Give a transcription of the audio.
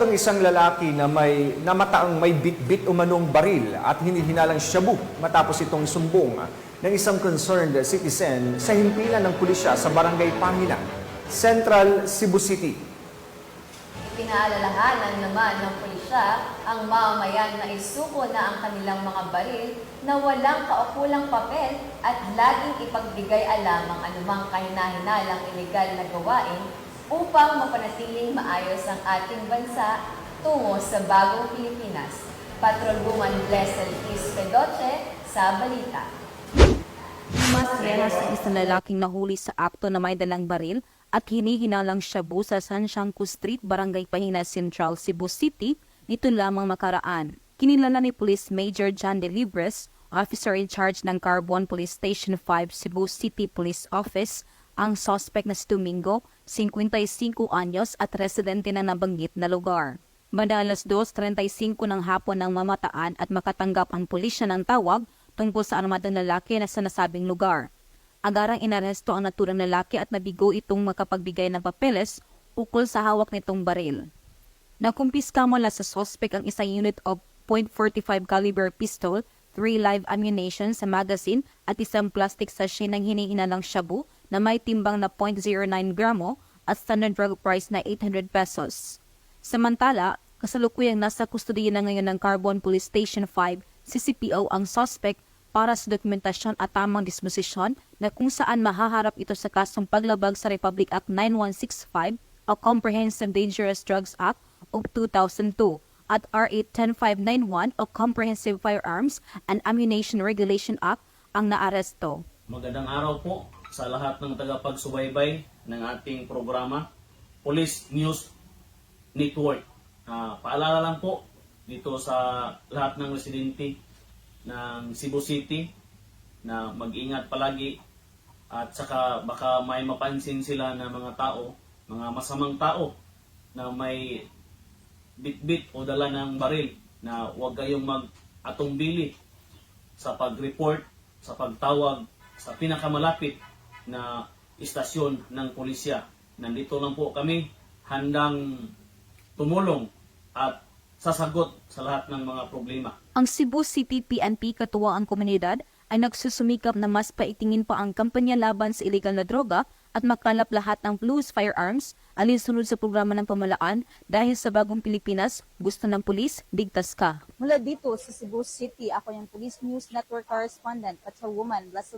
Nasunog ang isang lalaki na namataang may bit-bit umanong baril at hinihinalang shabu matapos itong sumbong ng isang concerned citizen sa himpilan ng pulisya sa Barangay Pangina, Central Cebu City. Pinaalalahanan naman ng pulisya ang mamamayan na isuko na ang kanilang mga baril na walang kaukulang papel at laging ipagbigay alam ang anumang kahina-hinalang iligal na gawain upang mapanatiling maayos ang ating bansa tungo sa bagong Pilipinas. Patrolwoman Blessed Is Pedoche sa balita. Mas rehas ang isang lalaking nahuli sa akto na may dalang baril at hinihinalang shabu sa San Shanku Street, Barangay Pahina, Central Cebu City, nito lamang makaraan. Kinilala ni Police Major John De Libres, officer in charge ng Carbon Police Station 5 Cebu City Police Office, ang suspect na si Domingo, 55 anyos at residente ng nabanggit na lugar. Madalas 2:35 ng hapon ng mamataan at makatanggap ang pulisya ng tawag tungkol sa armadong lalaki na sa nasabing lugar. Agarang inaresto ang naturang lalaki at nabigo itong makapagbigay ng papeles ukol sa hawak nitong baril. Nakumpiska mula sa suspect ang isang unit of .45 caliber pistol, 3 live ammunition sa magazine at isang plastic sachet ng hinihinalang shabu na may timbang na 0.09 gramo at standard drug price na 800 pesos. Samantala, kasalukuyang nasa kustudiya na ngayon ng Carbon Police Station 5, CCPO ang suspect para sa dokumentasyon at tamang disposisyon na kung saan mahaharap ito sa kasong paglabag sa Republic Act 9165 o Comprehensive Dangerous Drugs Act of 2002 at RA 10591 o Comprehensive Firearms and Ammunition Regulation Act ang naaresto. Magandang araw po sa lahat ng tagapagsubaybay ng ating programa, Police News Network. Paalala lang po dito sa lahat ng residente ng Cebu City na mag-ingat palagi at saka baka may mapansin sila na mga tao, mga masamang tao na may bit-bit o dala ng baril na huwag kayong mag-atumbili sa pag-report, sa pagtawag sa pinakamalapit na istasyon ng pulisya. Nandito lang po kami handang tumulong at sasagot sa lahat ng mga problema. Ang Cebu City PNP katuwang ang komunidad ay nagsusumikap na mas paitingin pa ang kampanya laban sa illegal na droga at makalap lahat ng loose firearms alinsunod sa programa ng pamalaan dahil sa bagong Pilipinas, gusto ng pulis, ligtas ka. Mula dito sa Cebu City, ako yung Police News Network correspondent, Patrolwoman Blessed